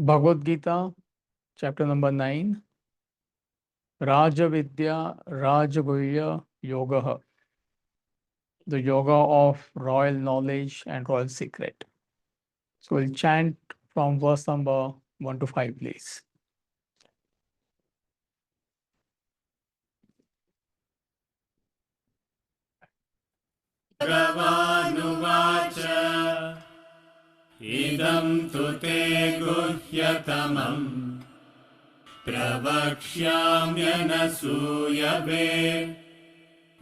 Bhagavad Gita, chapter number 9, Raja Vidya Rajaguhya Yoga, the yoga of royal knowledge and royal secret. So we'll chant from verse number 1 to 5, please. भगवानुवाच इदं तु ते गुह्यतमम् प्रवक्ष्याम्यनसूयवे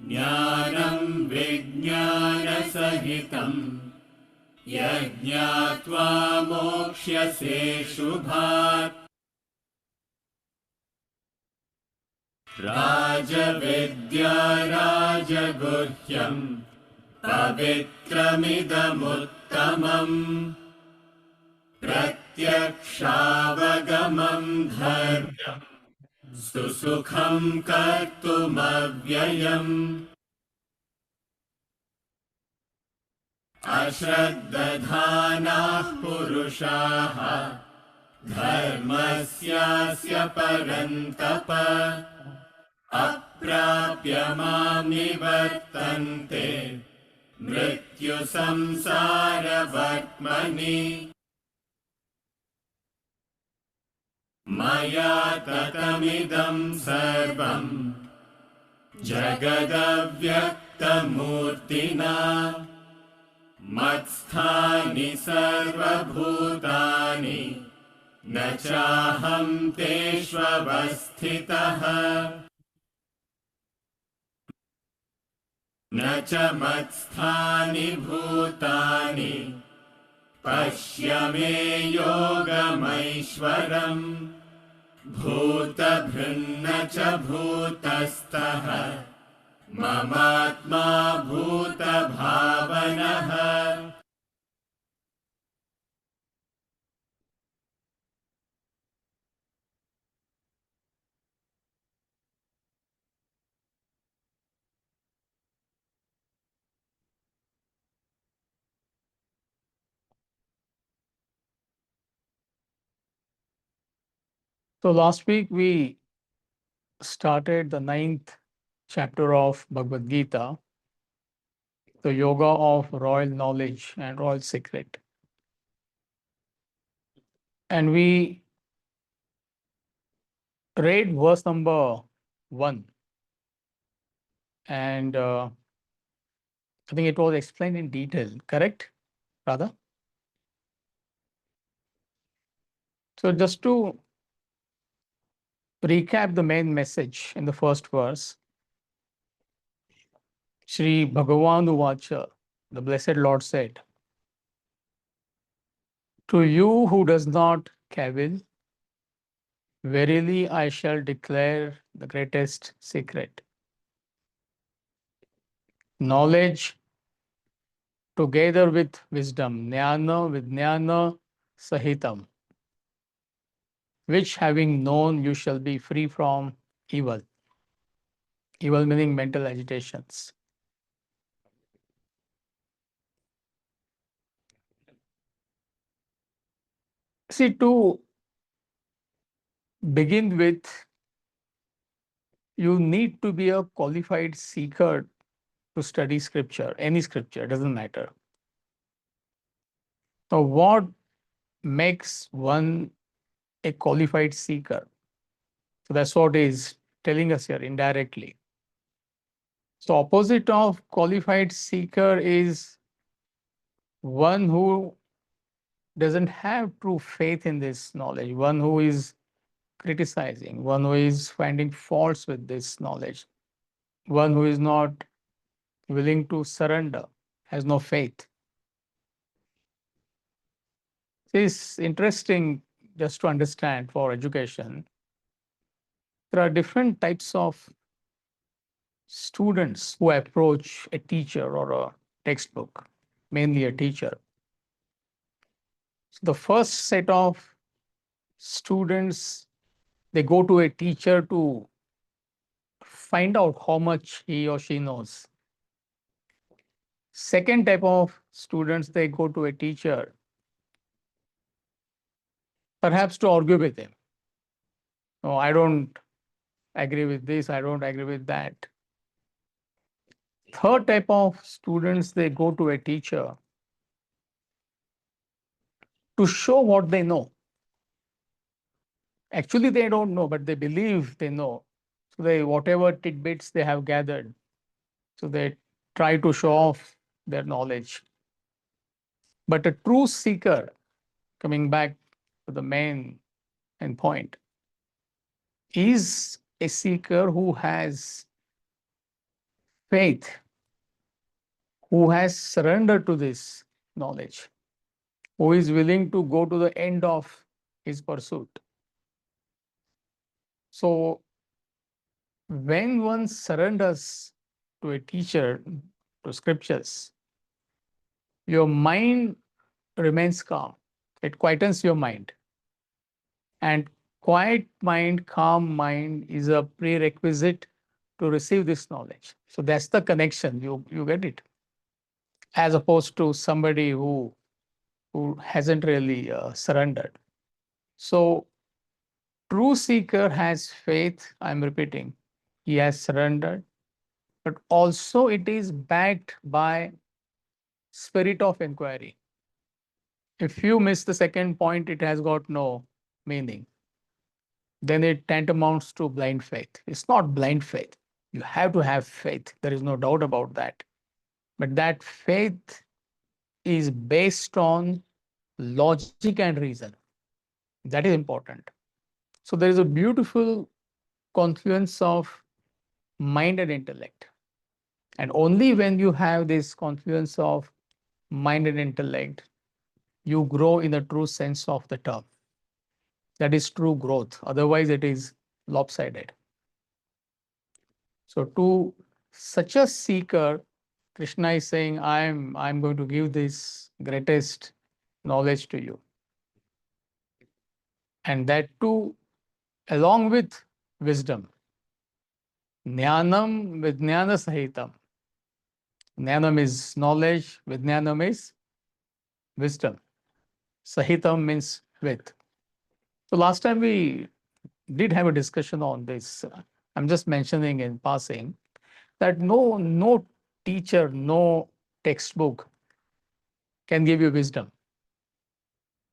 ज्ञानं विज्ञानसहितं यज्ञात्वा मोक्ष्यसे शुभात् राजविद्या राजगुह्यम् पवित्रमिदमुत्तमम् प्रत्यक्षावगमम् धर्म्यम् सुसुखम् कर्तुमव्ययम् अश्रद्दधानाः पुरुषाः धर्मस्यास्य परन्तप अप्राप्य मां निवर्तन्ते मृत्युसंसारवर्त्मनि मया ततमिदं सर्वम् जगदव्यक्तमूर्तिना मत्स्थानि सर्वभूतानि न चाहं तेष्वस्थितः न च मत्स्थानि भूतानि पश्य मे योगमैश्वरम् भूतभृन्न च भूतस्थः ममात्मा भूतभावनः So last week we started the 9th chapter of Bhagavad Gita, the yoga of royal knowledge and royal secret. And we read verse number 1. And I think it was explained in detail, correct, Radha? So just to recap the main message in the first verse, Sri Bhagavan Uvacha, the Blessed Lord said, "To you who does not cavil, verily I shall declare the greatest secret. Knowledge together with wisdom, jnana with jnana sahitam, which having known you shall be free from evil." Evil meaning mental agitations. See, to begin with, you need to be a qualified seeker to study scripture, any scripture, doesn't matter. Now, what makes one a qualified seeker? So that's what is telling us here indirectly. So opposite of qualified seeker is one who doesn't have true faith in this knowledge, one who is criticizing, one who is finding faults with this knowledge, one who is not willing to surrender, has no faith. It's interesting just to understand for education. There are different types of students who approach a teacher or a textbook, mainly a teacher. So the first set of students, they go to a teacher to find out how much he or she knows. Second type of students, they go to a teacher perhaps to argue with him. No, I don't agree with this, I don't agree with that. Third type of students, they go to a teacher to show what they know. Actually, they don't know, but they believe they know. So they, whatever tidbits they have gathered, so they try to show off their knowledge. But a true seeker, coming back to the main point, is a seeker who has faith, who has surrendered to this knowledge, who is willing to go to the end of his pursuit. So when one surrenders to a teacher, to scriptures, your mind remains calm. It quietens your mind. And quiet mind, calm mind is a prerequisite to receive this knowledge. So that's the connection. You get it. As opposed to somebody who hasn't really surrendered. So true seeker has faith. I'm repeating, he has surrendered, but also it is backed by spirit of inquiry. If you miss the second point, it has got no meaning. Then it tantamounts to blind faith. It's not blind faith. You have to have faith. There is no doubt about that. But that faith is based on logic and reason. That is important. So there is a beautiful confluence of mind and intellect. And only when you have this confluence of mind and intellect, you grow in the true sense of the term. That is true growth. Otherwise, it is lopsided. So to such a seeker, Krishna is saying, I'm going to give this greatest knowledge to you. And that too, along with wisdom. Jnanam Vijnana Sahitam. Jnanam is knowledge, Vijnanam is wisdom. Sahitam means with. So last time we did have a discussion on this. I'm just mentioning in passing that no teacher, no textbook can give you wisdom.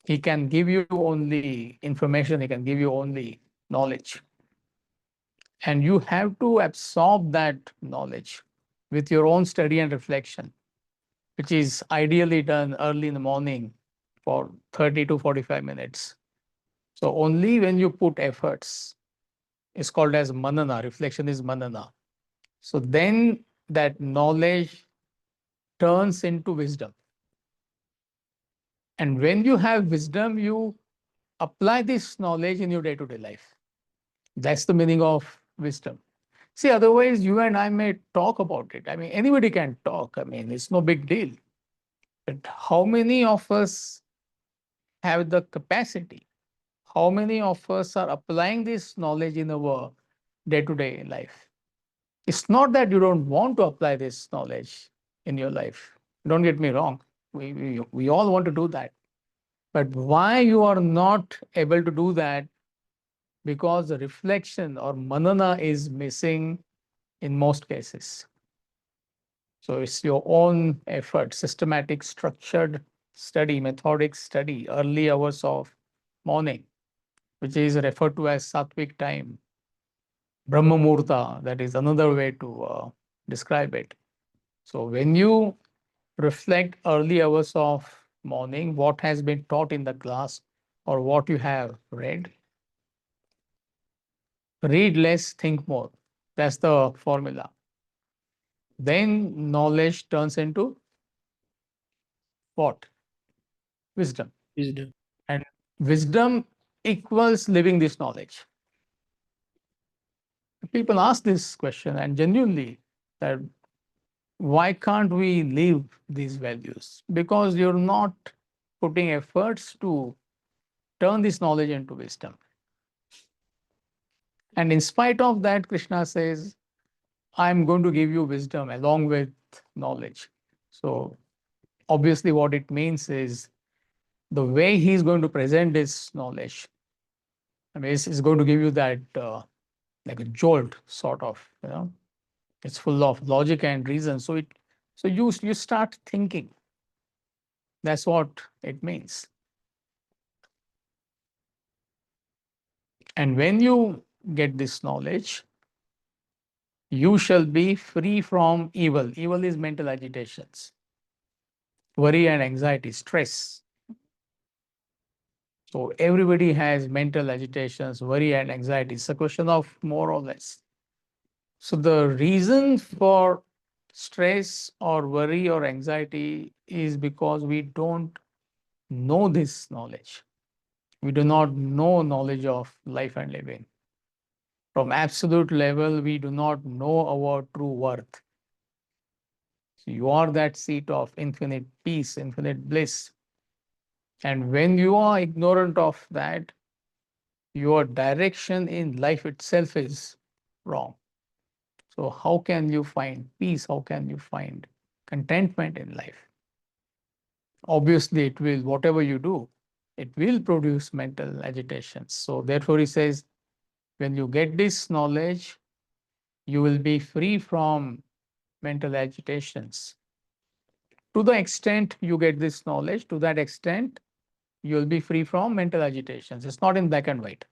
He can give you only information, he can give you only knowledge. And you have to absorb that knowledge with your own study and reflection, which is ideally done early in the morning for 30 to 45 minutes. So only when you put efforts, it's called as manana, reflection is manana. So then that knowledge turns into wisdom. And when you have wisdom, you apply this knowledge in your day-to-day life. That's the meaning of wisdom. See, otherwise, you and I may talk about it. I mean, anybody can talk. I mean, it's no big deal. But how many of us have the capacity? How many of us are applying this knowledge in our day-to-day life? It's not that you don't want to apply this knowledge in your life. Don't get me wrong. We all want to do that. But why you are not able to do that? Because the reflection or manana is missing in most cases. So it's your own effort, systematic, structured study, methodic study, early hours of morning, which is referred to as Sattvic time. Brahma Murta, that is another way to describe it. So when you reflect early hours of morning, what has been taught in the class or what you have read, read less, think more. That's the formula. Then knowledge turns into what? Wisdom. Wisdom. And wisdom equals living this knowledge. People ask this question and genuinely that why can't we live these values? Because you're not putting efforts to turn this knowledge into wisdom. And in spite of that, Krishna says, I'm going to give you wisdom along with knowledge. So obviously what it means is the way he is going to present his knowledge, I mean, it's going to give you that like a jolt, sort of, you know. It's full of logic and reason. So you start thinking. That's what it means. And when you get this knowledge, you shall be free from evil. Evil is mental agitations, worry and anxiety, stress. So everybody has mental agitations, worry and anxiety. It's a question of more or less. So the reason for stress or worry or anxiety is because we don't know this knowledge. We do not know knowledge of life and living. From absolute level, we do not know our true worth. So you are that seat of infinite peace, infinite bliss. And when you are ignorant of that, your direction in life itself is wrong. So, how can you find peace? How can you find contentment in life? Obviously, it will, whatever you do, it will produce mental agitations. So, therefore, he says, when you get this knowledge, you will be free from mental agitations. To the extent you get this knowledge, to that extent, you will be free from mental agitations. It's not in black and white.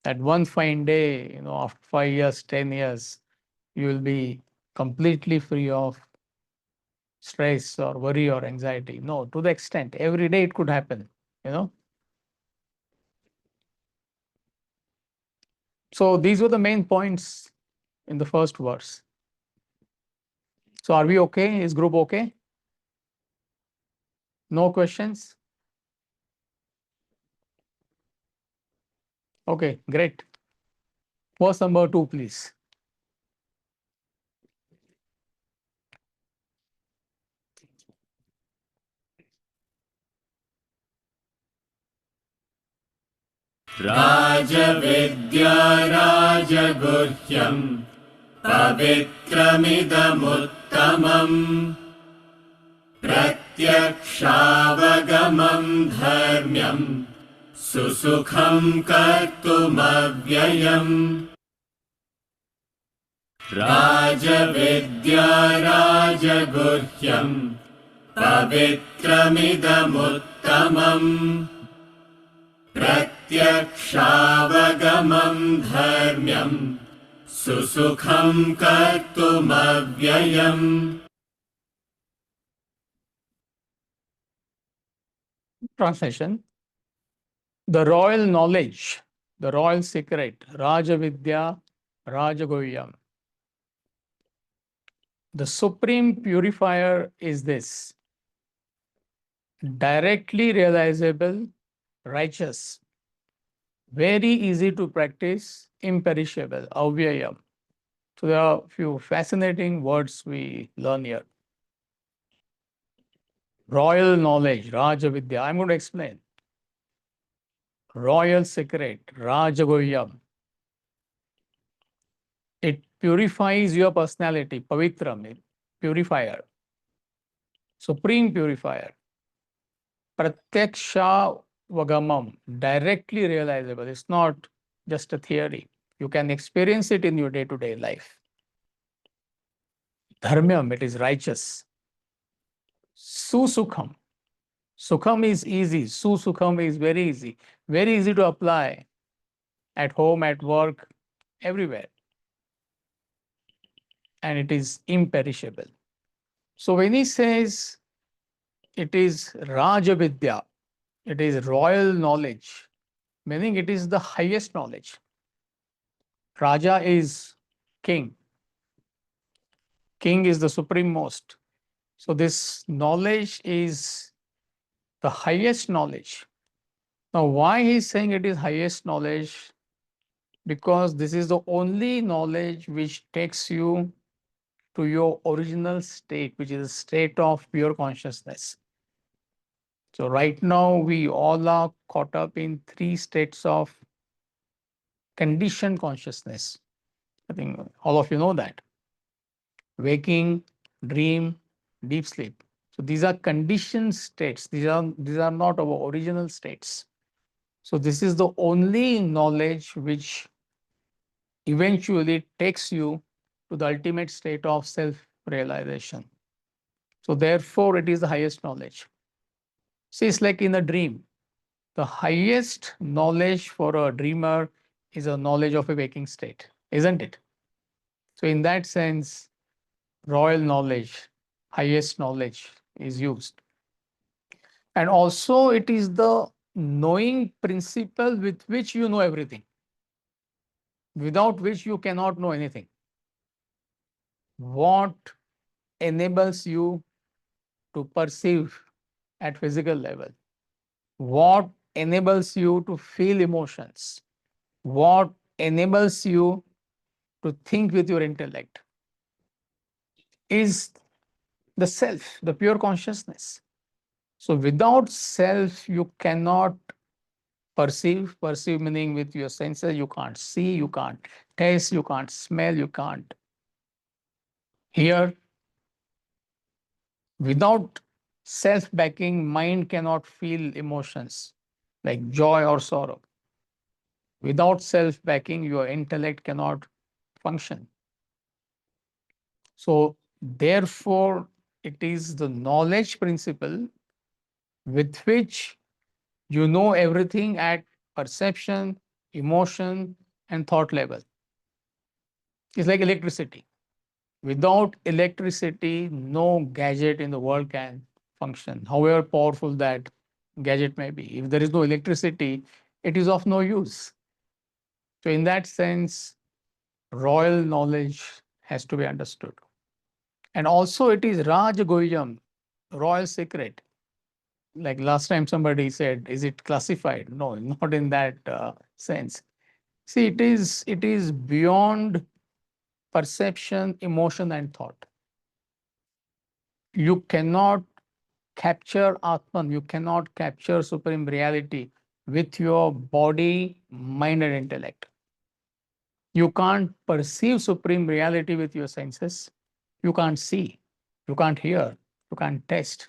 At one fine day, you know, after 5 years, 10 years, you will be completely free of stress or worry or anxiety. No, to the extent, every day it could happen, you know. So these were the main points in the first verse. So are we okay? Is group okay? No questions? Okay, great. Verse number 2, please. राजविद्या राजगुह्यम् पवित्रमिदमुत्तमम् प्रत्यक्षावगमम् धर्म्यम् सुसुखम् कर्तुमव्ययम् राजविद्या राजगुह्यम् पवित्रमिदमुत्तमम् प्रत्यक्षावगमम् धर्म्यम् सुसुखम् कर्तुमव्ययम् Translation. The royal knowledge, the royal secret, Rajavidya, Rajagoyam. The supreme purifier is this: directly realizable, righteous, very easy to practice, imperishable, avyayam. So there are a few fascinating words we learn here. Royal knowledge, Rajavidya. I'm going to explain. Royal secret, Rajagoyam. It purifies your personality, pavitram, purifier, supreme purifier. Pratyaksha vagamam, directly realizable. It's not just a theory. You can experience it in your day-to-day life. Dharmyam, it is righteous. Susukham. Sukham is easy. Susukham is very easy to apply at home, at work, everywhere. And it is imperishable. So when he says it is Rajavidya, it is royal knowledge, meaning it is the highest knowledge. Raja is king. King is the supreme most. So this knowledge is the highest knowledge. Now, why he's saying it is highest knowledge? Because this is the only knowledge which takes you to your original state, which is a state of pure consciousness. So right now, we all are caught up in 3 states of conditioned consciousness. I think all of you know that. Waking, dream, deep sleep. So these are conditioned states. These are not our original states. So this is the only knowledge which eventually takes you to the ultimate state of self-realization. So therefore, it is the highest knowledge. See, it's like in a dream. The highest knowledge for a dreamer is a knowledge of a waking state, isn't it? So in that sense, royal knowledge, highest knowledge is used. And also it is the knowing principle with which you know everything, without which you cannot know anything. What enables you to perceive at physical level? What enables you to feel emotions? What enables you to think with your intellect is the self, the pure consciousness. So without self, you cannot perceive. Perceive meaning with your senses, you can't see, you can't taste, you can't smell, you can't hear. Without self backing, mind cannot feel emotions like joy or sorrow. Without self backing, your intellect cannot function. So, therefore, it is the knowledge principle with which you know everything at perception, emotion, and thought level. It's like electricity. Without electricity, no gadget in the world can function, however powerful that gadget may be. If there is no electricity, it is of no use. So, in that sense, royal knowledge has to be understood. And also, it is Raj Goyam, royal secret. Like last time somebody said, is it classified? No, not in that sense. See, it is beyond perception, emotion, and thought. You cannot capture Atman, you cannot capture supreme reality with your body, mind, and intellect. You can't perceive supreme reality with your senses. You can't see, you can't hear, you can't taste.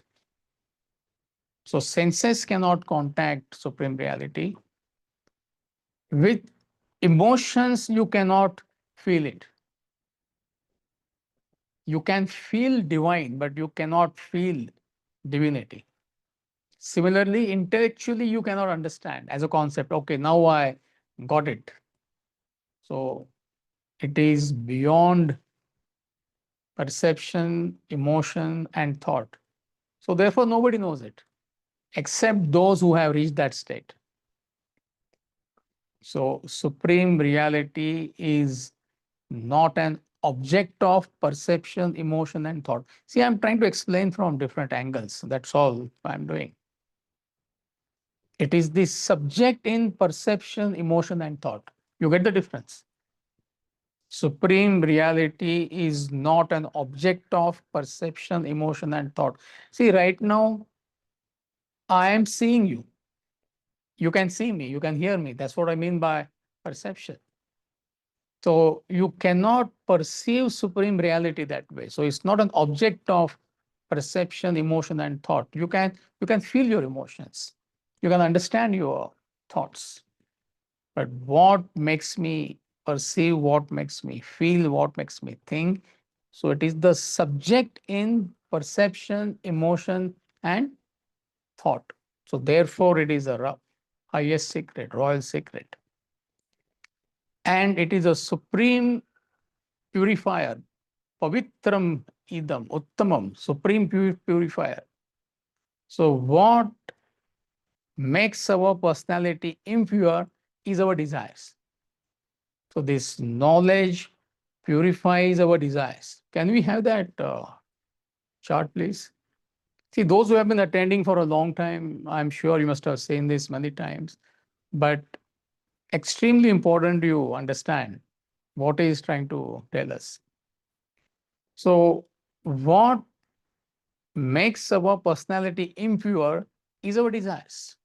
So senses cannot contact supreme reality. With emotions, you cannot feel it. You can feel divine, but you cannot feel divinity. Similarly, intellectually, you cannot understand as a concept. Okay, now I got it. So it is beyond perception, emotion, and thought. So therefore, nobody knows it except those who have reached that state. So supreme reality is not an object of perception, emotion, and thought. See, I'm trying to explain from different angles. That's all I'm doing. It is the subject in perception, emotion, and thought. You get the difference. Supreme reality is not an object of perception, emotion, and thought. See, right now, I am seeing you. You can see me, you can hear me. That's what I mean by perception. So you cannot perceive supreme reality that way. So it's not an object of perception, emotion, and thought. You can feel your emotions. You can understand your thoughts. But what makes me perceive, what makes me feel, what makes me think? So it is the subject in perception, emotion, and thought. So therefore, it is a highest secret, royal secret. And it is a supreme purifier. Pavitram idam, uttamam, supreme purifier. So what makes our personality impure is our desires. So this knowledge purifies our desires. Can we have that chart, please? See, those who have been attending for a long time, I'm sure you must have seen this many times, but extremely important you understand what he is trying to tell us. So, what makes our personality impure is our desires.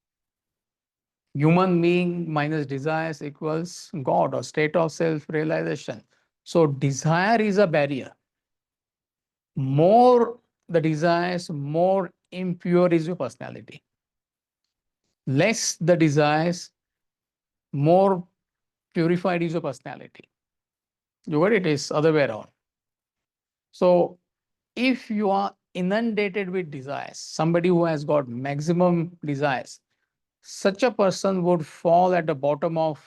Human being minus desires equals God or state of self realization. So, desire is a barrier. More the desires, more impure is your personality. Less the desires, more purified is your personality. You got it? It's other way around. So if you are inundated with desires, somebody who has got maximum desires, such a person would fall at the bottom of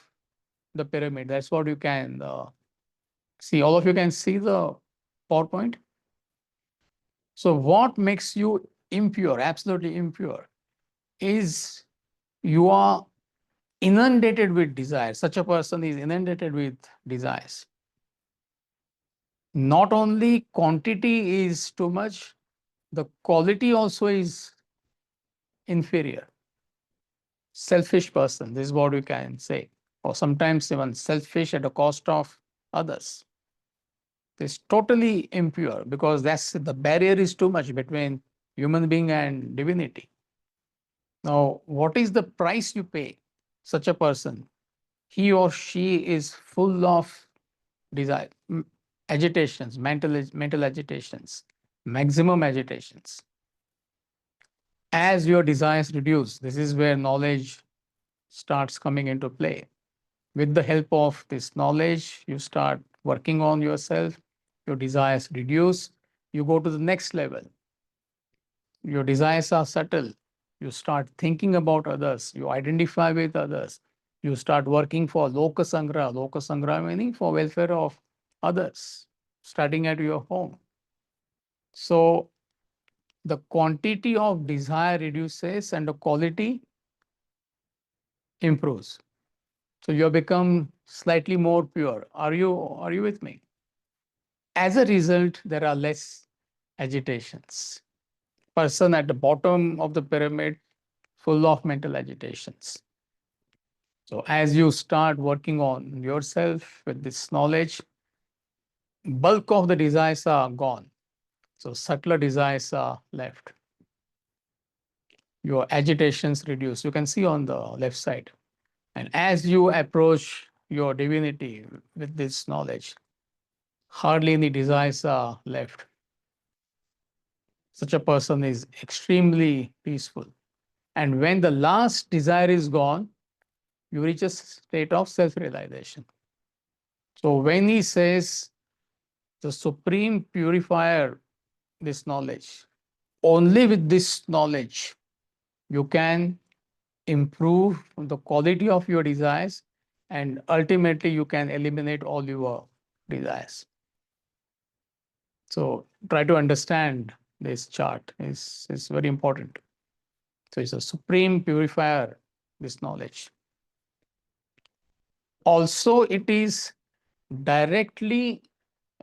the pyramid. That's what you can see. All of you can see the PowerPoint. So what makes you impure, absolutely impure, is you are inundated with desires. Such a person is inundated with desires. Not only quantity is too much, the quality also is inferior. Selfish person, this is what we can say. Or sometimes even selfish at the cost of others. It's totally impure because that's the barrier is too much between human being and divinity. Now, what is the price you pay such a person? He or she is full of desire, agitations, mental agitations, maximum agitations. As your desires reduce, this is where knowledge starts coming into play. With the help of this knowledge, you start working on yourself, your desires reduce, you go to the next level. Your desires are subtle. You start thinking about others, you identify with others, you start working for Loka Sangra meaning for welfare of others, starting at your home. So the quantity of desire reduces and the quality improves. So you become slightly more pure. Are you with me? As a result, there are less agitations. Person at the bottom of the pyramid full of mental agitations. So as you start working on yourself with this knowledge, bulk of the desires are gone. So subtler desires are left. Your agitations reduce. You can see on the left side. And as you approach your divinity with this knowledge, hardly any desires are left. Such a person is extremely peaceful. And when the last desire is gone, you reach a state of self-realization. So when he says the supreme purifier, this knowledge, only with this knowledge, you can improve the quality of your desires and ultimately you can eliminate all your desires. So try to understand this chart is very important. So it's a supreme purifier, this knowledge. Also, it is directly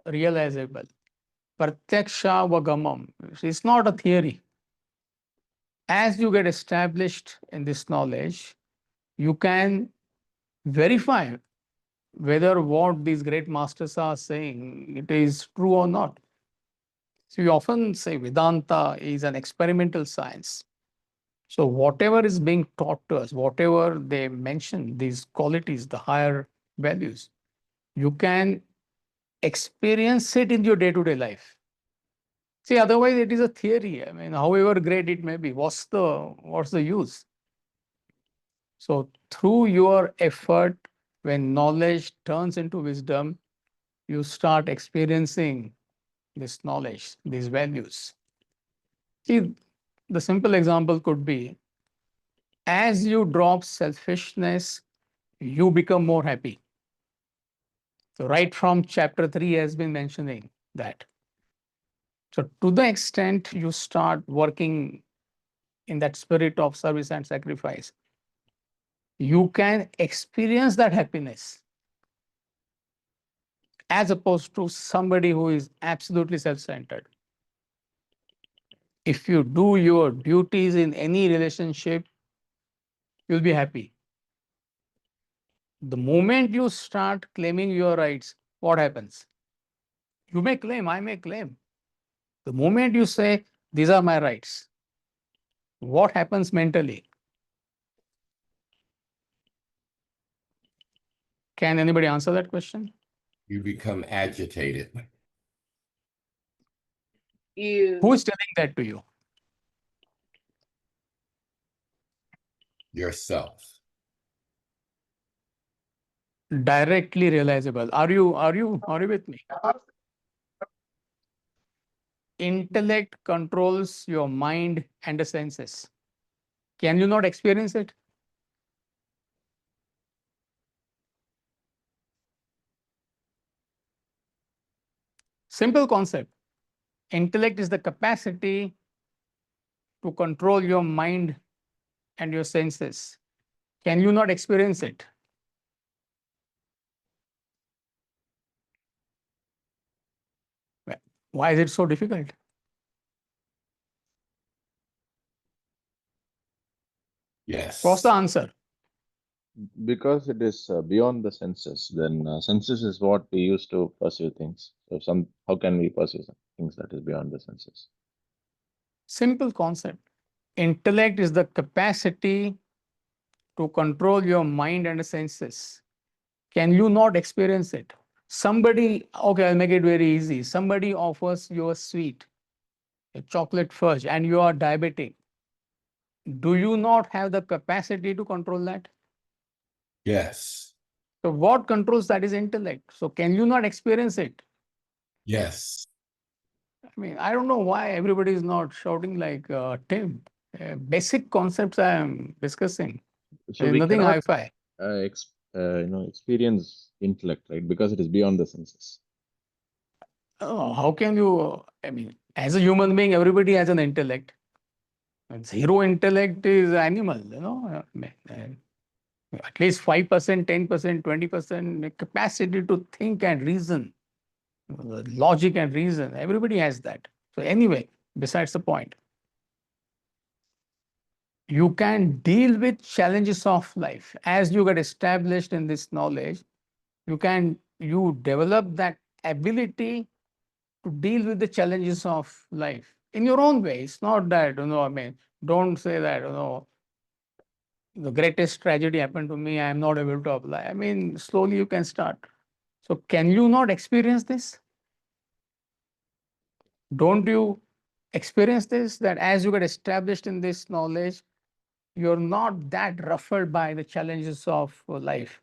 realizable. Pratyaksha Vagamam. It's not a theory. As you get established in this knowledge, you can verify whether what these great masters are saying it is true or not. So we often say Vedanta is an experimental science. So whatever is being taught to us, whatever they mention, these qualities, the higher values, you can experience it in your day-to-day life. See, otherwise it is a theory. I mean, however great it may be, what's the use? So through your effort, when knowledge turns into wisdom, you start experiencing this knowledge, these values. See, the simple example could be as you drop selfishness, you become more happy. So right from chapter 3 has been mentioning that. So to the extent you start working in that spirit of service and sacrifice, you can experience that happiness as opposed to somebody who is absolutely self-centered. If you do your duties in any relationship, you'll be happy. The moment you start claiming your rights, what happens? You may claim, I may claim. The moment you say, these are my rights, what happens mentally? Can anybody answer that question? You become agitated. Who is telling that to you? Yourself. Directly realizable. Are you with me? Intellect controls your mind and the senses. Can you not experience it? Simple concept. Intellect is the capacity to control your mind and your senses. Can you not experience it? Why is it so difficult? Yes. What's the answer? Because it is beyond the senses. Then senses is what we use to perceive things. So how can we perceive some things that is beyond the senses? Simple concept. Intellect is the capacity to control your mind and senses. Can you not experience it? Somebody, okay, I'll make it very easy. Somebody offers you a sweet, a chocolate fudge, and you are diabetic. Do you not have the capacity to control that? Yes. So what controls that is intellect. So can you not experience it? Yes. I mean, I don't know why everybody is not shouting like Tim. Basic concepts I am discussing. So There's we nothing cannot hi-fi. experience intellect, right? Because it is beyond the senses. Oh, how can you? I mean, as a human being, everybody has an intellect. And zero intellect is animal, I mean, at least 5%, 10%, 20% capacity to think and reason, logic and reason. Everybody has that. So anyway, besides the point, you can deal with challenges of life as you get established in this knowledge. You develop that ability to deal with the challenges of life in your own way. It's not that, I mean, don't say that, the greatest tragedy happened to me, I am not able to apply. I mean, slowly you can start. So can you not experience this? Don't you experience this, that as you get established in this knowledge, you're not that ruffled by the challenges of life.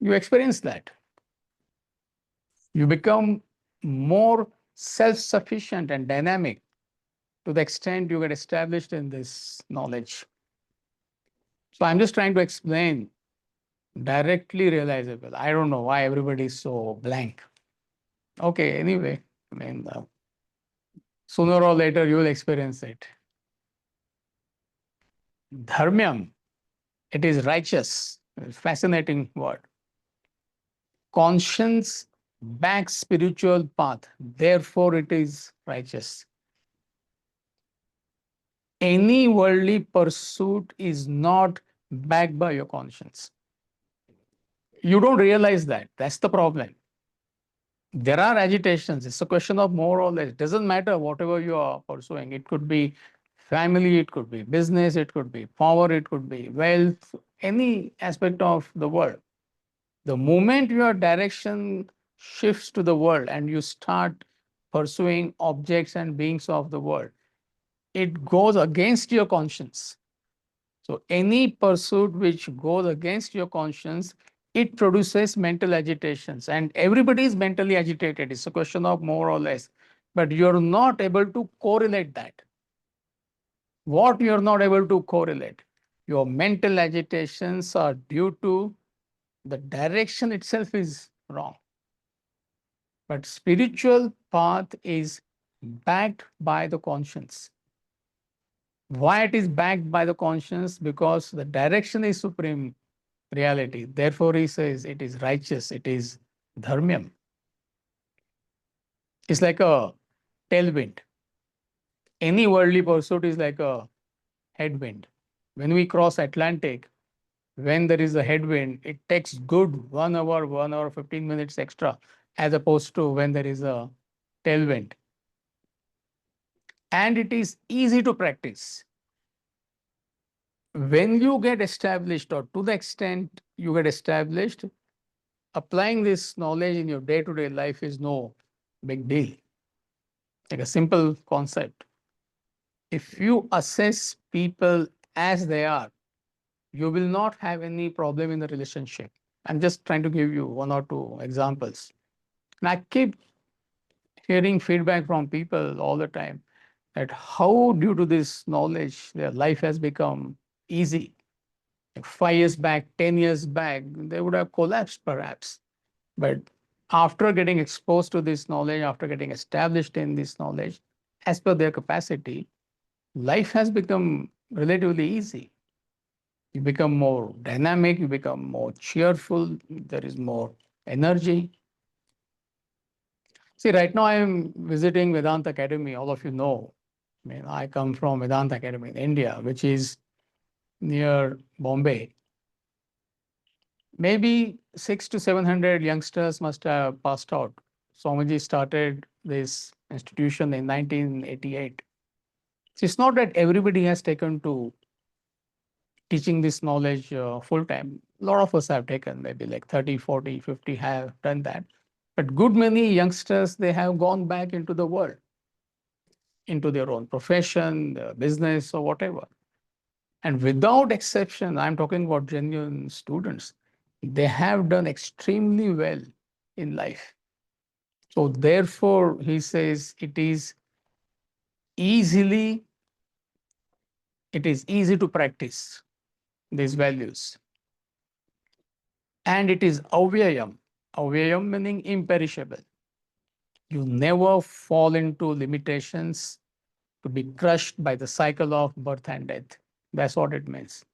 You experience that. You become more self-sufficient and dynamic to the extent you get established in this knowledge. So I'm just trying to explain directly realizable. I don't know why everybody is so blank. Okay, anyway, I mean, sooner or later you will experience it. Dharmyam, it is righteous. Fascinating word. Conscience backs spiritual path, therefore it is righteous. Any worldly pursuit is not backed by your conscience. You don't realize that. That's the problem. There are agitations. It's a question of more or less. It doesn't matter whatever you are pursuing. It could be family, it could be business, it could be power, it could be wealth, any aspect of the world. The moment your direction shifts to the world and you start pursuing objects and beings of the world, it goes against your conscience. So any pursuit which goes against your conscience, it produces mental agitations, and everybody is mentally agitated. It's a question of more or less, but you're not able to correlate that. What you're not able to correlate? Your mental agitations are due to the direction itself is wrong. But spiritual path is backed by the conscience. Why it is backed by the conscience? Because the direction is supreme reality. Therefore, he says it is righteous, it is dharmyam. It's like a tailwind. Any worldly pursuit is like a headwind. When we cross Atlantic, when there is a headwind, it takes good 1 hour, 1 hour, 15 minutes extra, as opposed to when there is a tailwind. And it is easy to practice. When you get established, or to the extent you get established, applying this knowledge in your day-to-day life is no big deal. Like a simple concept. If you assess people as they are, you will not have any problem in the relationship. I'm just trying to give you one or two examples. And I keep hearing feedback from people all the time that how, due to this knowledge, their life has become easy. 5 years back, 10 years back, they would have collapsed perhaps. But after getting exposed to this knowledge, after getting established in this knowledge, as per their capacity, life has become relatively easy. You become more dynamic, you become more cheerful, there is more energy. See, right now I am visiting Vedanta Academy, all of you know. I mean, I come from Vedanta Academy in India, which is near Bombay. Maybe 600 to 700 youngsters must have passed out. Swamiji started this institution in 1988. So it's not that everybody has taken to teaching this knowledge full time. A lot of us have taken, maybe like 30, 40, 50 have done that. But good many youngsters, they have gone back into the world, into their own profession, business, or whatever. And without exception, I'm talking about genuine students, they have done extremely well in life. So therefore, he says easily, it is easy to practice these values. And it is avyayam. Avyayam meaning imperishable. You never fall into limitations to be crushed by the cycle of birth and death. That's what it means.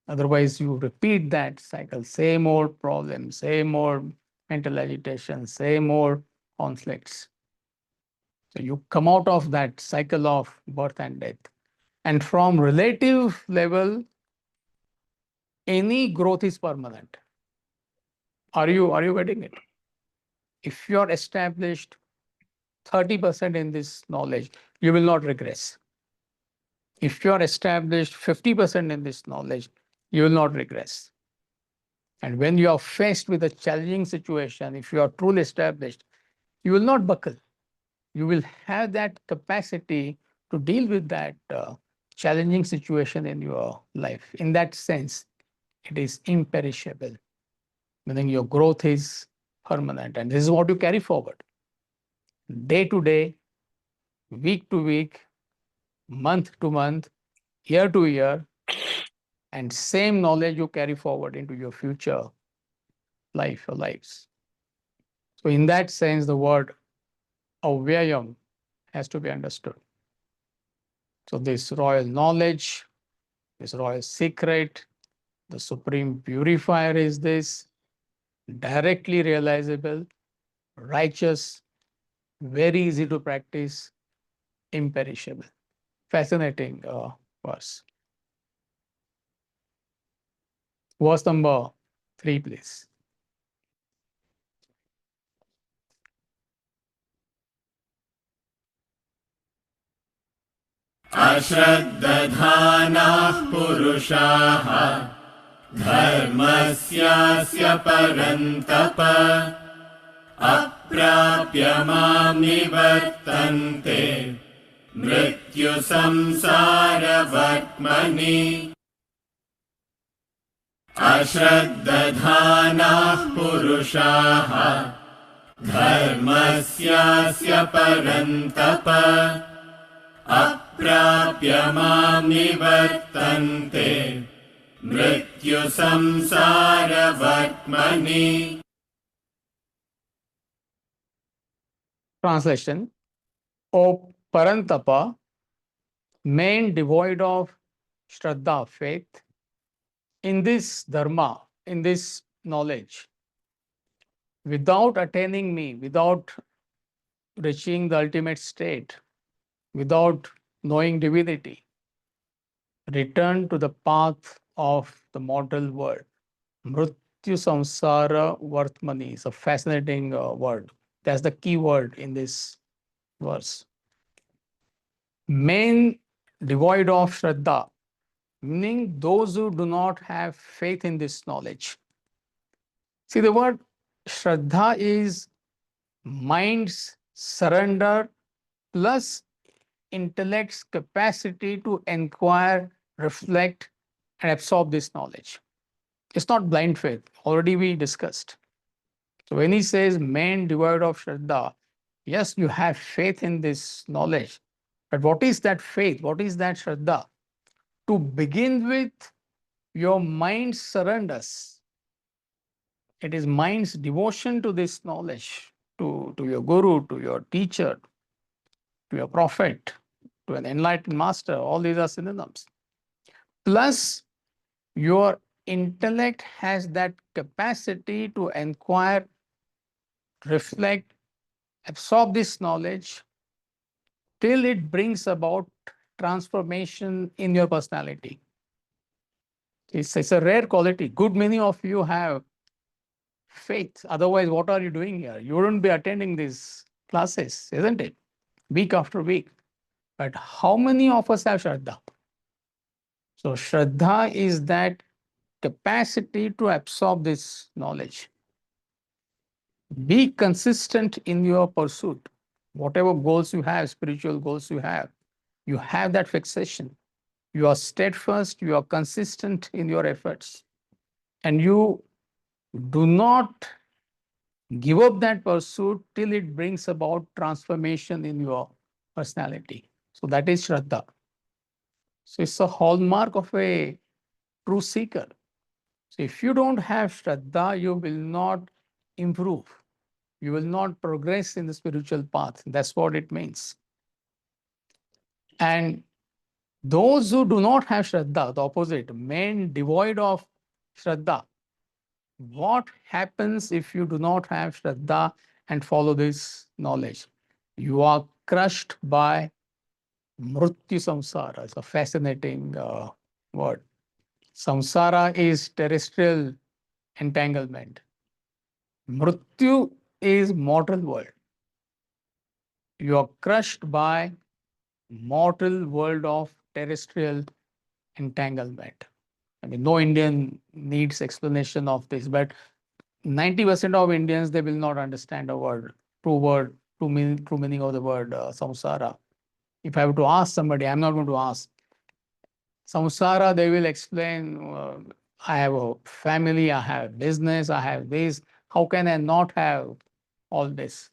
Otherwise, you repeat that cycle, same old problems, same old mental agitation, same old conflicts. So you come out of that cycle of birth and death. And from relative level, any growth is permanent. Are you getting it? If you're established 30% in this knowledge, you will not regress. If you're established 50% in this knowledge, you will not regress. And when you are faced with a challenging situation, if you are truly established, you will not buckle. You will have that capacity to deal with that challenging situation in your life. In that sense, it is imperishable, meaning your growth is permanent. And this is what you carry forward day to day, week to week, month to month, year to year, and same knowledge you carry forward into your future life or lives. So in that sense, the word avyayam has to be understood. So this royal knowledge, this royal secret, the supreme purifier is this, directly realizable, righteous, very easy to practice, imperishable. Fascinating verse. Verse number 3, please. अश्रद्दधानाः पुरुषाः धर्मस्यास्य परन्तप अप्राप्य मां निवर्तन्ते मृत्युसंसारवर्त्मनि अश्रद्दधानाः पुरुषाः धर्मस्यास्य परन्तप अप्राप्य मां निवर्तन्ते मृत्युसंसारवर्त्मनि. Translation. O Parantapa, man devoid of Shraddha, faith, in this dharma, in this knowledge, without attaining me, without reaching the ultimate state, without knowing divinity, return to the path of the mortal world. Mrityu samsara vartmani is a fascinating word. That's the key word in this verse. Men devoid of Shraddha, meaning those who do not have faith in this knowledge. See, the word Shraddha is mind's surrender plus intellect's capacity to inquire, reflect, and absorb this knowledge. It's not blind faith. Already we discussed. So when he says man devoid of Shraddha, yes, you have faith in this knowledge. But what is that faith? What is that Shraddha? To begin with, your mind surrenders. It is mind's devotion to this knowledge, to your guru, to your teacher, to your prophet, to an enlightened master. All these are synonyms. Plus, your intellect has that capacity to inquire, reflect, absorb this knowledge till it brings about transformation in your personality. It's a rare quality. Good many of you have faith. Otherwise, what are you doing here? You wouldn't be attending these classes, isn't it? Week after week. But how many of us have Shraddha? So, Shraddha is that capacity to absorb this knowledge. Be consistent in your pursuit. Whatever goals you have, spiritual goals you have that fixation. You are steadfast, you are consistent in your efforts, and you do not give up that pursuit till it brings about transformation in your personality. So that is Shraddha. So it's a hallmark of a true seeker. So if you don't have Shraddha, you will not improve. You will not progress in the spiritual path. That's what it means. And those who do not have Shraddha, the opposite, men devoid of Shraddha, what happens if you do not have Shraddha and follow this knowledge? You are crushed by Mrityu Samsara. It's a fascinating word. Samsara is terrestrial entanglement. Mrityu is mortal world. You are crushed by mortal world of terrestrial entanglement. I mean, no Indian needs explanation of this, but 90% of Indians, they will not understand a true meaning of the word samsara. If I have to ask somebody, I'm not going to ask. Samsara, they will explain, I have a family, I have business, I have this. How can I not have all this?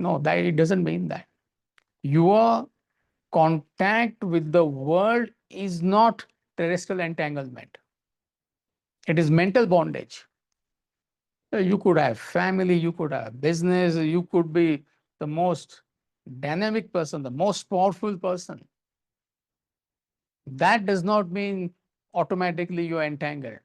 No, that it doesn't mean that. Your contact with the world is not terrestrial entanglement. It is mental bondage. You could have family, you could have business, you could be the most dynamic person, the most powerful person. That does not mean automatically you are entangled.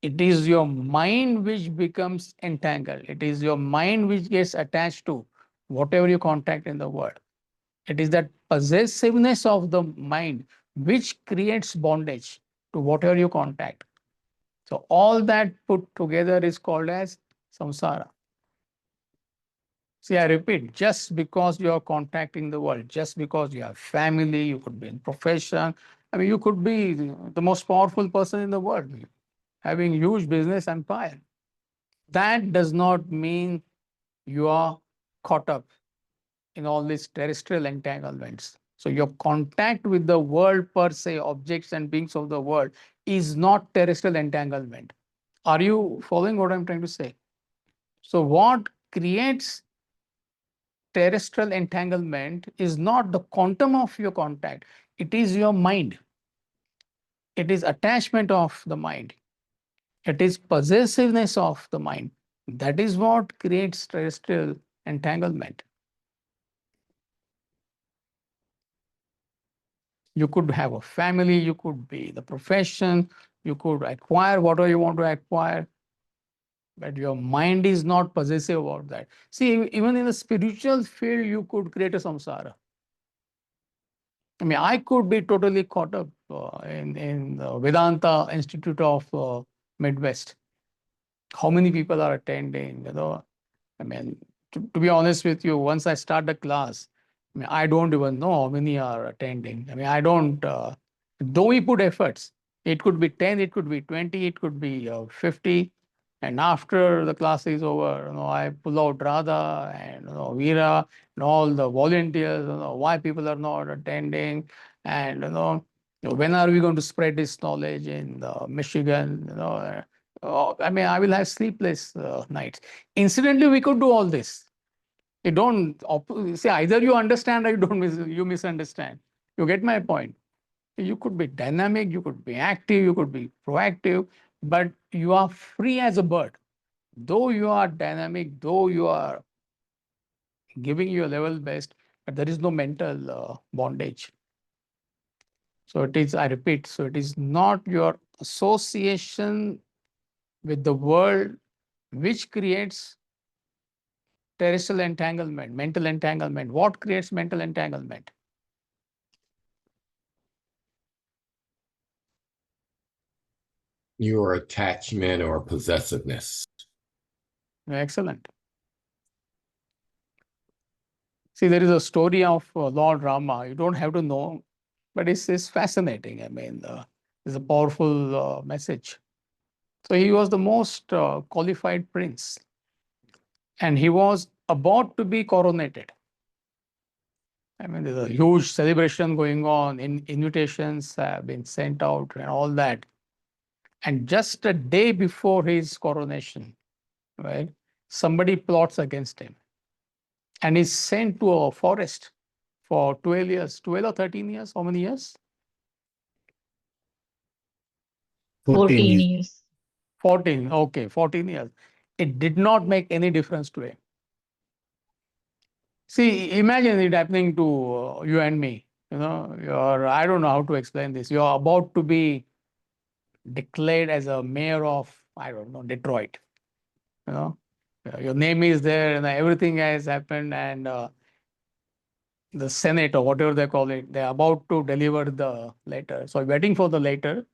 It is your mind which becomes entangled. It is your mind which gets attached to whatever you contact in the world. It is that possessiveness of the mind which creates bondage to whatever you contact. So all that put together is called as samsara. See, I repeat, just because you are contacting the world, just because you have family, you could be in profession, I mean, you could be the most powerful person in the world, having huge business empire. That does not mean you are caught up in all these terrestrial entanglements. So your contact with the world per se, objects and beings of the world, is not terrestrial entanglement. Are you following what I'm trying to say? So what creates terrestrial entanglement is not the quantum of your contact, it is your mind. It is attachment of the mind. It is possessiveness of the mind. That is what creates terrestrial entanglement. You could have a family, you could be the profession, you could acquire whatever you want to acquire, but your mind is not possessive about that. See, even in the spiritual field, you could create a samsara. I mean, I could be totally caught up in the Vedanta Institute of Midwest. How many people are attending? I mean, to be honest with you, once I start the class, I mean, I don't even know how many are attending. I mean, I don't, though we put efforts, it could be 10, it could be 20, it could be 50. And after the class is over, I pull out Radha and Veera and all the volunteers, why people are not attending, and when are we going to spread this knowledge in Michigan? I mean, I will have sleepless nights. Incidentally, we could do all this. You don't see, either you understand or you misunderstand. You get my point. You could be dynamic, you could be active, you could be proactive, but you are free as a bird. Though you are dynamic, though you are giving your level best, but there is no mental bondage. So it is, I repeat, so it is not your association with the world which creates terrestrial entanglement, mental entanglement. What creates mental entanglement? Your attachment or possessiveness. Excellent. See, there is a story of Lord Rama. You don't have to know, but it's fascinating. I mean, it's a powerful message. So he was the most qualified prince, and he was about to be coronated. I mean, there's a huge celebration going on, invitations have been sent out and all that. And just a day before his coronation, right, somebody plots against him and is sent to a forest for 12 years, 12 or 13 years, how many years? 14 years. 14, okay, 14 years. It did not make any difference to him. See, imagine it happening to you and me. I don't know how to explain this. You're about to be declared as a mayor of, I don't know, Detroit. You know, your name is there and everything has happened, and the Senate or whatever they call it, they're about to deliver the letter. So waiting for the letter.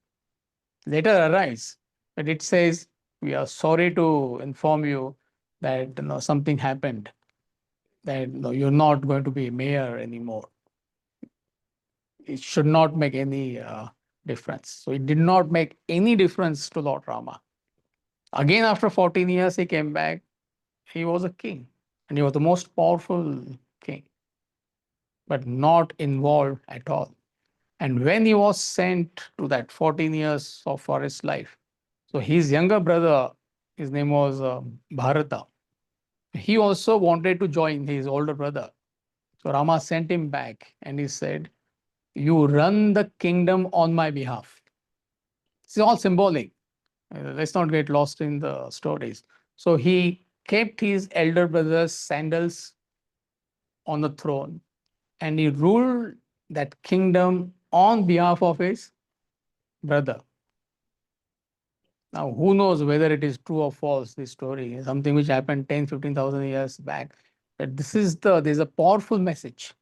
Letter arrives, but it says, "We are sorry to inform you that something happened. That you're not going to be mayor anymore." It should not make any difference. So it did not make any difference to Lord Rama. Again, after 14 years, he came back. He was a king, and he was the most powerful king, but not involved at all. And when he was sent to that 14 years of forest life, so his younger brother, his name was Bharata, he also wanted to join his older brother. So Rama sent him back and he said, "You run the kingdom on my behalf." It's all symbolic. Let's not get lost in the stories. So he kept his elder brother's sandals on the throne and he ruled that kingdom on behalf of his brother. Now, who knows whether it is true or false, this story, something which happened 10, 15,000 years back. But there's a powerful message.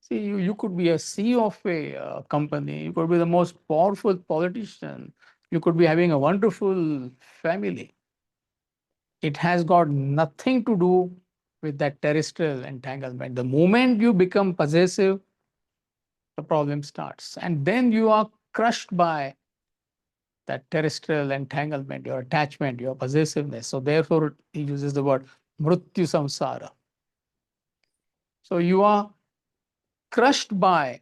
See, you could be a CEO of a company, you could be the most powerful politician, you could be having a wonderful family. It has got nothing to do with that terrestrial entanglement. The moment you become possessive, the problem starts. And then you are crushed by that terrestrial entanglement, your attachment, your possessiveness. So therefore, he uses the word mrityu samsara. So you are crushed by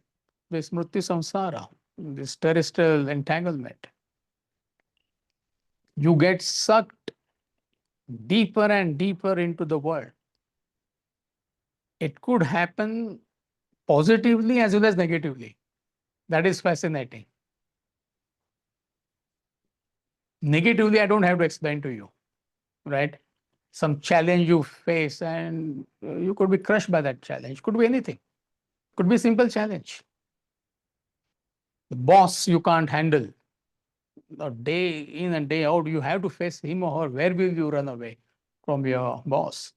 this mrityu samsara, this terrestrial entanglement. You get sucked deeper and deeper into the world. It could happen positively as well as negatively. That is fascinating. Negatively, I don't have to explain to you, right? Some challenge you face and you could be crushed by that challenge. Could be anything. Could be a simple challenge. The boss you can't handle. Day in and day out, you have to face him or her. Where will you run away from your boss?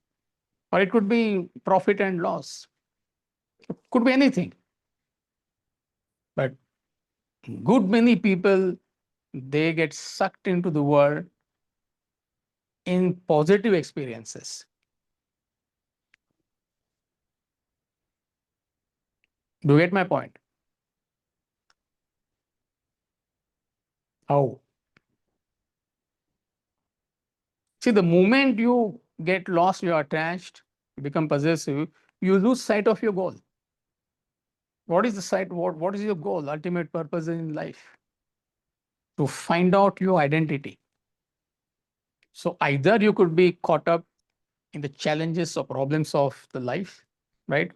Or it could be profit and loss. It could be anything. But good many people, they get sucked into the world in positive experiences. Do you get my point? How? See, the moment you get lost, you're attached, you become possessive, you lose sight of your goal. What is the sight? What is your goal, ultimate purpose in life? To find out your identity. So either you could be caught up in the challenges or problems of the life, right?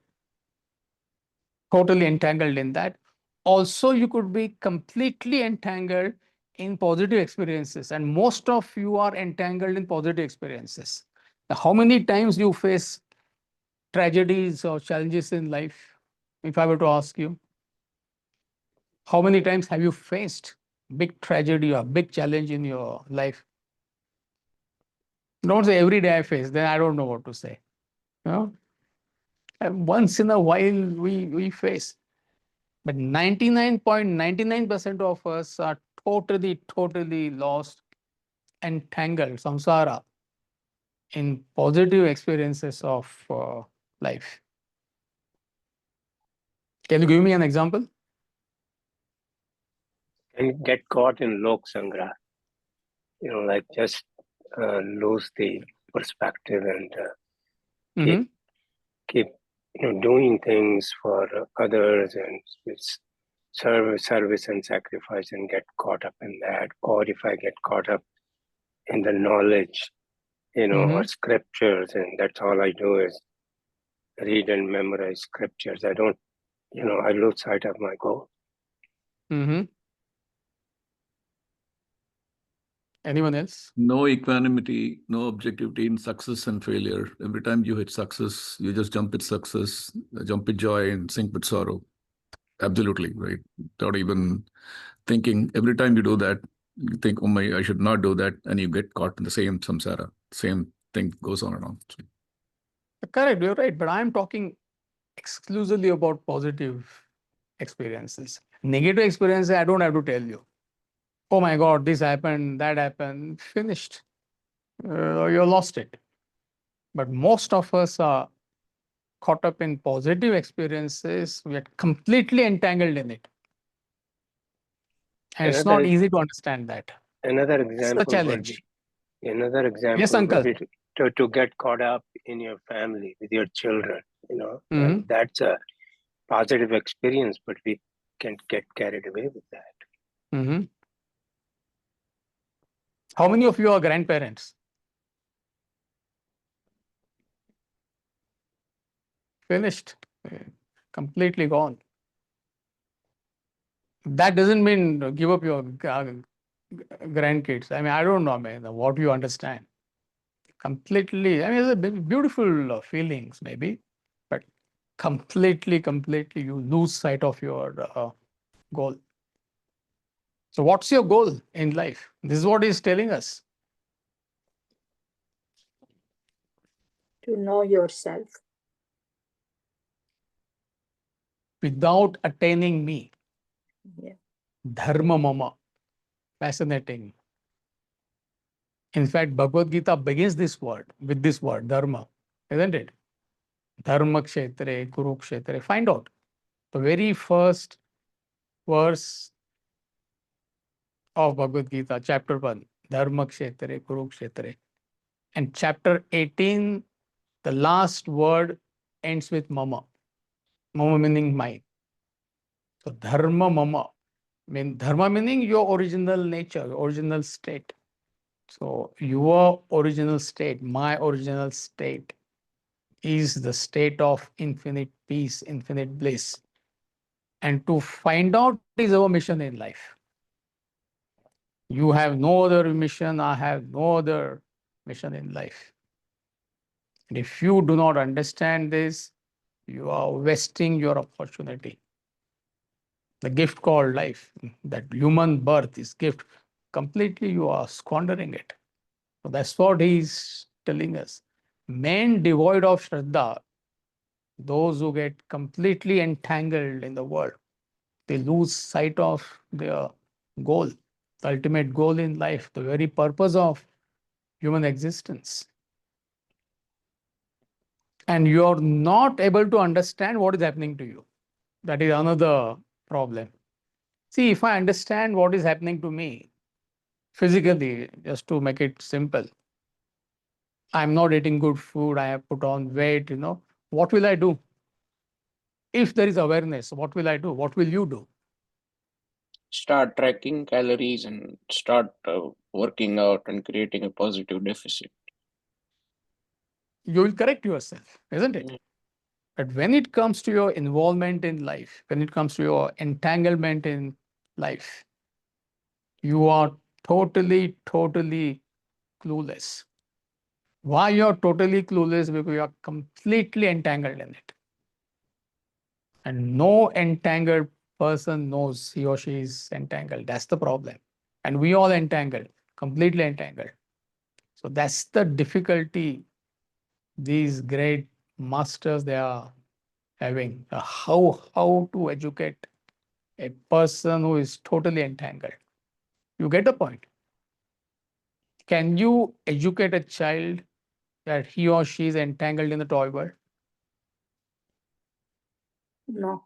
Totally entangled in that. Also, you could be completely entangled in positive experiences, and most of you are entangled in positive experiences. Now, how many times you face tragedies or challenges in life? If I were to ask you, how many times have you faced big tragedy or big challenge in your life? Don't say every day I face, then I don't know what to say. You know? And once in a while we face. But 99.99% of us are totally lost, entangled, samsara, in positive experiences of life. Can you give me an example? And get caught in lok sangra, like just lose the perspective and Mhm. keep doing things for others and it's service and sacrifice and get caught up in that. Or if I get caught up in the knowledge, or scriptures, and that's all I do is read and memorize scriptures. I don't, I lose sight of my goal. Mhm. Anyone else? No equanimity, no objectivity in success and failure. Every time you hit success, you just jump with success, jump with joy and sink with sorrow. Absolutely, right? Without even thinking. Every time you do that, you think, oh my, I should not do that. And you get caught in the same samsara. Same thing goes on and on. Correct, you're right. But I'm talking exclusively about positive experiences. Negative experiences, I don't have to tell you. Oh my God, this happened, that happened, finished. You lost it. But most of us are caught up in positive experiences. We are completely entangled in it. And it's not Another easy to understand that. another It's a example would challenge. be another example Yes, would uncle. be to get caught up in your family with your children. Mhm. That's a positive experience, but we can get carried away with that. Mhm. How many of you are grandparents? Finished. Completely gone. That doesn't mean give up your grandkids. I mean, I don't know, man, what you understand. Completely, I mean, it's a beautiful feelings maybe, but completely, you lose sight of your goal. So what's your goal in life? This is what he's telling us. To know yourself. Without attaining me. Yeah. Dharma mama. Fascinating. In fact, Bhagavad Gita begins this word with this word, dharma, isn't it? Dharma kshetre, kurukshetre. Find out. The very first verse of Bhagavad Gita, chapter 1, Dharma kshetre, kurukshetre. And chapter 18, the last word ends with mama. Mama meaning mine. So dharma mama. Dharma meaning your original nature, original state. So your original state, my original state, is the state of infinite peace, infinite bliss. And to find out is our mission in life. You have no other mission, I have no other mission in life. And if you do not understand this, you are wasting your opportunity. The gift called life, that human birth is gift, completely you are squandering it. So that's what he's telling us. Men devoid of Shraddha, those who get completely entangled in the world, they lose sight of their goal, the ultimate goal in life, the very purpose of human existence. And you're not able to understand what is happening to you. That is another problem. See, if I understand what is happening to me physically, just to make it simple, I'm not eating good food, I have put on weight, what will I do? If there is awareness, what will I do? What will you do? Start tracking calories and start working out and creating a positive deficit. You will correct yourself, isn't it? Mm. But when it comes to your involvement in life, when it comes to your entanglement in life, you are totally clueless. Why you're totally clueless? Because you are completely entangled in it. And no entangled person knows he or she is entangled. That's the problem. And we all entangled, completely entangled. So that's the difficulty these great masters they are having. How to educate a person who is totally entangled. You get the point? Can you educate a child that he or she is entangled in the toy world? No.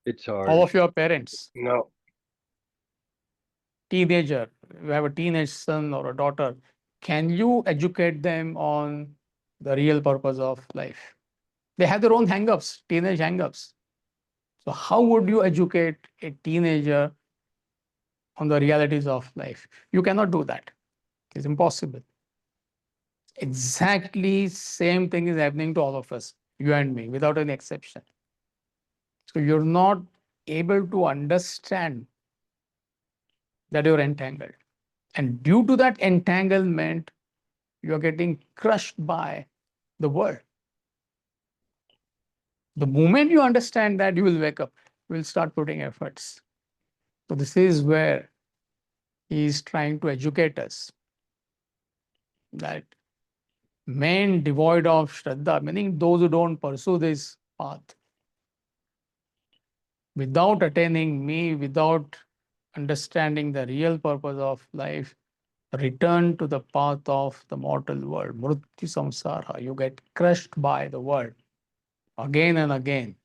It's hard. All of your parents, No. teenager, you have a teenage son or a daughter, can you educate them on the real purpose of life? They have their own hang-ups, teenage hang-ups. So how would you educate a teenager on the realities of life? You cannot do that. It's impossible. Exactly same thing is happening to all of us, you and me, without any exception. So you're not able to understand that you're entangled. And due to that entanglement, you're getting crushed by the world. The moment you understand that, you will wake up, you will start putting efforts. So this is where he is trying to educate us that men devoid of Shraddha, meaning those who don't pursue this path, without attaining me, without understanding the real purpose of life, return to the path of the mortal world, Mrityu Samsara. You get crushed by the world again and again.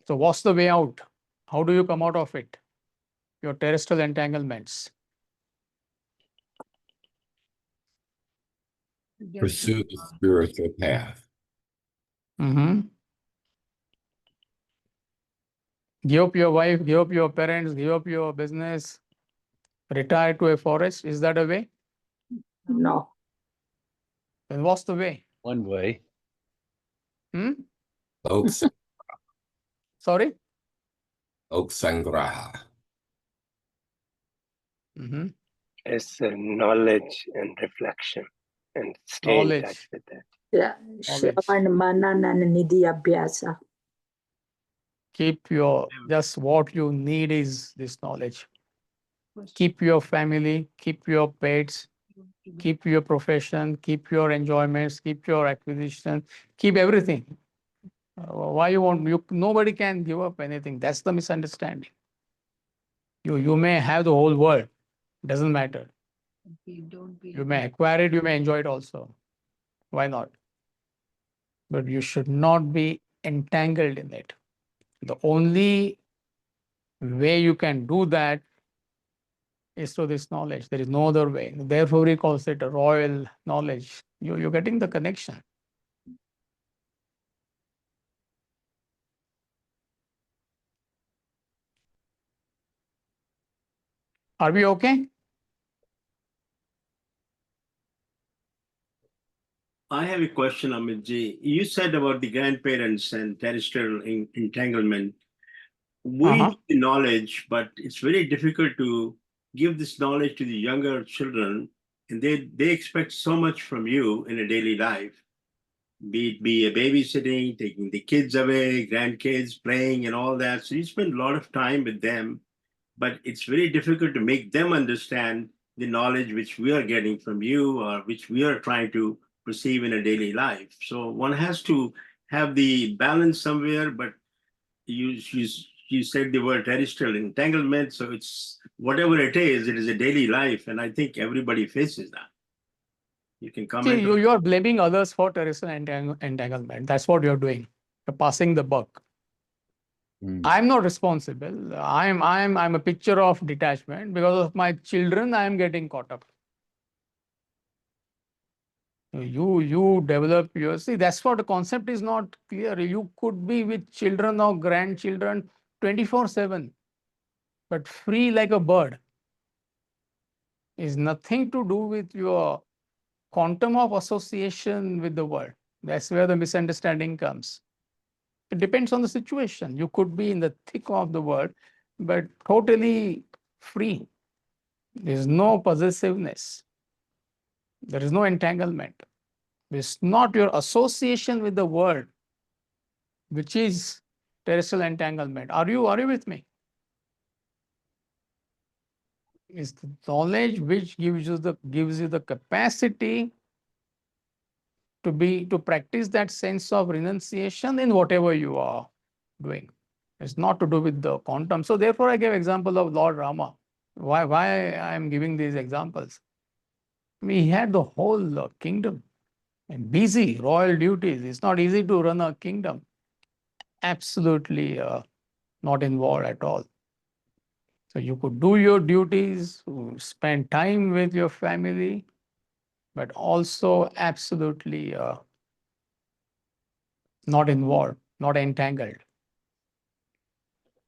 So what's the way out? How do you come out of it? Your terrestrial entanglements. Pursue the spiritual path. Give up your wife, give up your parents, give up your business, retire to a forest. Is that a way? No. Then what's the way? One way. Lok Sorry? Sangraha. It's knowledge and reflection and stay in touch Knowledge. with that. Yeah. Knowledge. Shravan, Manan, and Nidhi Abhyasa. Keep your, just what you need is this knowledge. Keep your family, keep your pets, keep your profession, keep your enjoyments, keep your acquisition, keep everything. Why you want, nobody can give up anything. That's the misunderstanding. You may have the whole world, doesn't matter. You may acquire it, you may enjoy it also. Why not? But you should not be entangled in it. The only way you can do that is through this knowledge. There is no other way. Therefore, he calls it a royal knowledge. You're getting the connection. Are we okay? I have a question, Amitji. You said about the grandparents and terrestrial entanglement. We need the knowledge, but it's very difficult to give this knowledge to the younger children, and they expect so much from you in a daily life. Be a babysitting, taking the kids away, grandkids playing and all that. So you spend a lot of time with them, but it's very difficult to make them understand the knowledge which we are getting from you or which we are trying to perceive in a daily life. So one has to have the balance somewhere, but you said the word terrestrial entanglement. So it's whatever it is a daily life. And I think everybody faces that. You can comment. See, you are blaming others for terrestrial entanglement. That's what you're doing. You're passing the buck. I'm not responsible. I'm a picture of detachment. Because of my children, I am getting caught up. You develop your, see, that's what the concept is not clear. You could be with children or grandchildren 24/7, but free like a bird. Is nothing to do with your quantum of association with the world. That's where the misunderstanding comes. It depends on the situation. You could be in the thick of the world, but totally free. There's no possessiveness. There is no entanglement. It's not your association with the world, which is terrestrial entanglement. Are you with me? It's the knowledge which gives you the capacity to practice that sense of renunciation in whatever you are doing. It's not to do with the quantum. So therefore, I gave example of Lord Rama. Why I am giving these examples? I mean, he had the whole kingdom and busy royal duties. It's not easy to run a kingdom. Absolutely not involved at all. So you could do your duties, spend time with your family, but also absolutely not involved, not entangled.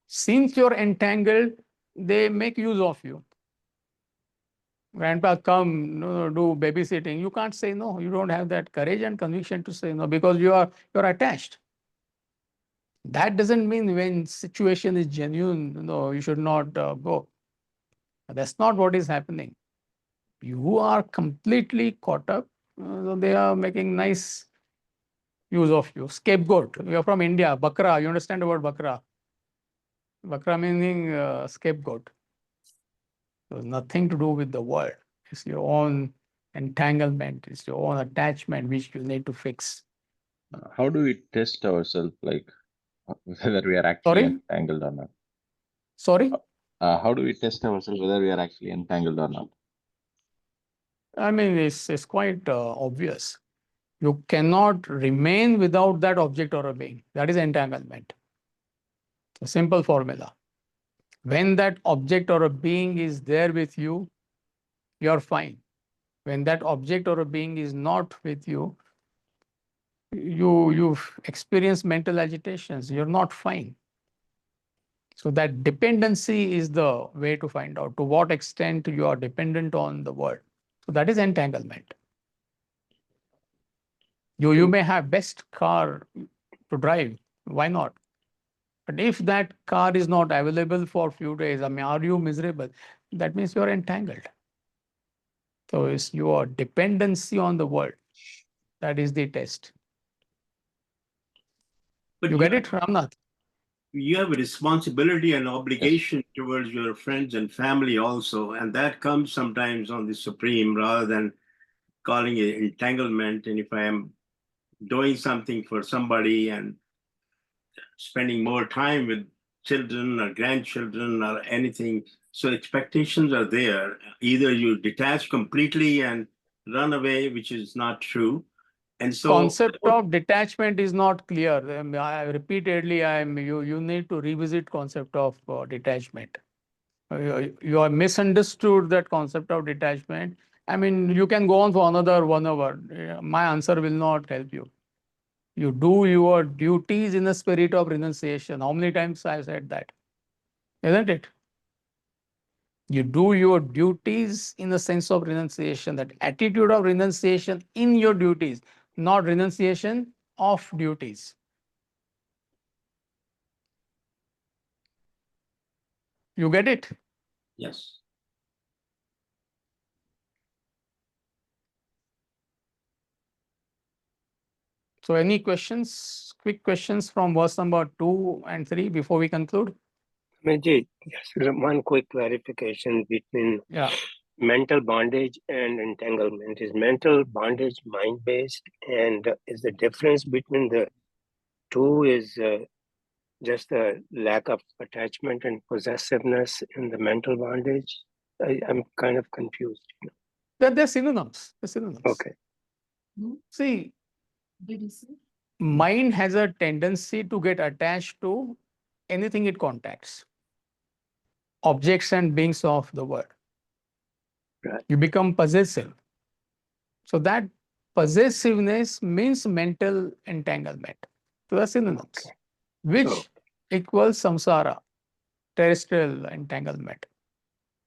Since you're entangled, they make use of you. Grandpa, come, do babysitting. You can't say no. You don't have that courage and conviction to say no because you're attached. That doesn't mean when situation is genuine, you should not go. That's not what is happening. You are completely caught up. So they are making nice use of you. Scapegoat. You are from India. Bakra. You understand the word bakra? Bakra meaning scapegoat. So nothing to do with the world. It's your own entanglement. It's your own attachment which you need to fix. How do we test ourselves, like whether we are actually Sorry? entangled or not? Sorry? How do we test ourselves whether we are actually entangled or not? I mean, it's quite obvious. You cannot remain without that object or a being. That is entanglement. A simple formula. When that object or a being is there with you, you're fine. When that object or a being is not with you, you've experienced mental agitations. You're not fine. So that dependency is the way to find out to what extent you are dependent on the world. So that is entanglement. You may have best car to drive. Why not? But if that car is not available for a few days, I mean, are you miserable? That means you're entangled. So it's your dependency on the world. That is the test. But You get it, Ramnath? you have a responsibility and obligation towards your friends and family also, and that comes sometimes on the supreme rather than calling it entanglement. And if I am doing something for somebody and spending more time with children or grandchildren or anything, so expectations are there. Either you detach completely and run away, which is not true. And so Concept of detachment is not clear. Repeatedly, you need to revisit concept of detachment. You are misunderstood that concept of detachment. I mean, you can go on for another 1 hour. My answer will not help you. You do your duties in the spirit of renunciation. How many times I said that? Isn't it? You do your duties in the sense of renunciation, that attitude of renunciation in your duties, not renunciation of duties. You get it? yes. So any questions, quick questions from verse number 2 and 3 before we conclude? Majid, yes, one quick clarification between Yeah. mental bondage and entanglement. Is mental bondage mind-based, and is the difference between the two is just the lack of attachment and possessiveness in the mental bondage? I'm kind of confused. They're synonyms. They're synonyms. Okay. See, mind has a tendency to get attached to anything it contacts. Objects and beings of the world. Right. You become possessive. So that possessiveness means mental entanglement. So that's synonyms, Okay. which So- equals samsara, terrestrial entanglement.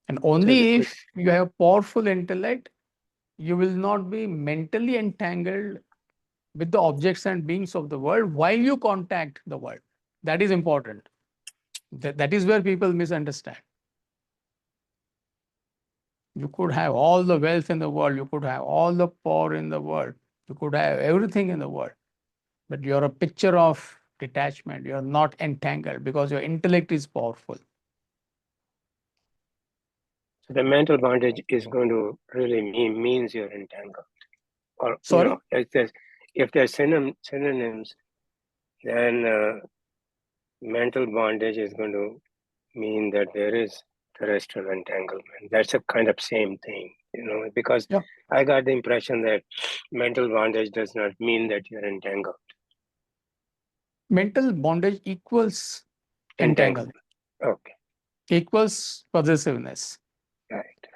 And So only the if you have powerful intellect, you will not be mentally entangled with the objects and beings of the world while you contact the world. That is important. That is where people misunderstand. You could have all the wealth in the world, you could have all the power in the world, you could have everything in the world, but you're a picture of detachment. You're not entangled because your intellect is powerful. So the mental bondage is going to really means you're entangled. Or Sorry? if there's synonyms, then mental bondage is going to mean that there is terrestrial entanglement. That's a kind of same thing, because Yeah. I got the impression that mental bondage does not mean that you're entangled. Mental bondage equals entanglement, Okay, equals possessiveness. right.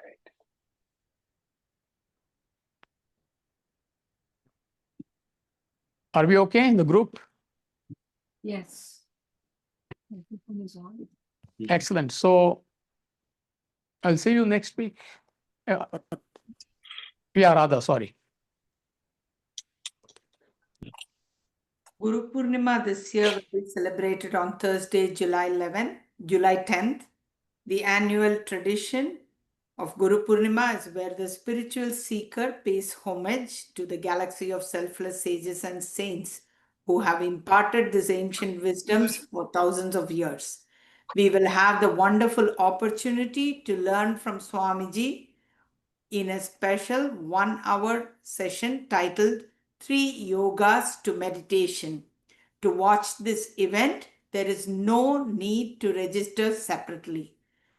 Are we okay in the group? Yes. Everything is on. Excellent. So I'll see you next week. Yeah, Radha, sorry. Guru Purnima this year will be celebrated on Thursday, July 10th. The annual tradition of Guru Purnima is where the spiritual seeker pays homage to the galaxy of selfless sages and saints who have imparted this ancient wisdoms for thousands of years. We will have the wonderful opportunity to learn from Swamiji in a special 1-hour session titled 3 Yogas to Meditation. To watch this event, there is no need to register separately.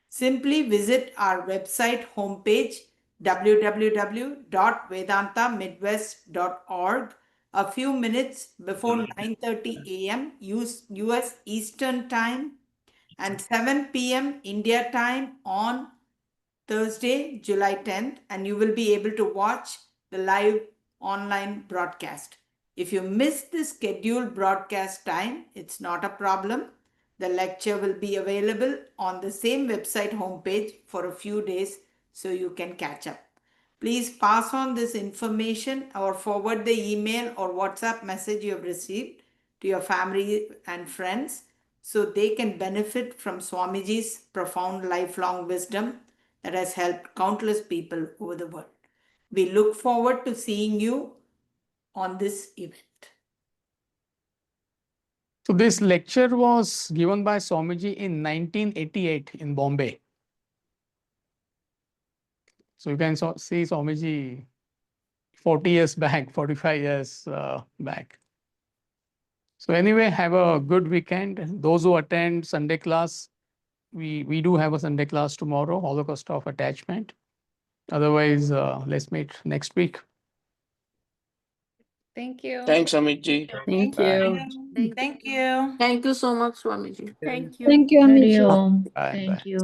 Simply visit our website homepage www.vedantamidwest.org a few minutes before 9:30 a.m. US Eastern Time and 7 p.m. India time on Thursday, July 10th, and you will be able to watch the live online broadcast. If you miss the scheduled broadcast time, it's not a problem. The lecture will be available on the same website homepage for a few days so you can catch up. Please pass on this information or forward the email or WhatsApp message you have received to your family and friends so they can benefit from Swamiji's profound lifelong wisdom that has helped countless people over the world. We look forward to seeing you on this event. So this lecture was given by Swamiji in 1988 in Bombay. So you can see Swamiji 40 years back, 45 years back. So anyway, have a good weekend. Those who attend Sunday class, we do have a Sunday class tomorrow, Holocaust of Attachment. Otherwise, let's meet next week. Thank you. Thanks, Amitji. Thank Bye. you. Thank you. Thank you so much, Swamiji. Thank you. Thank you, Bye. Amit. Bye. Thank you.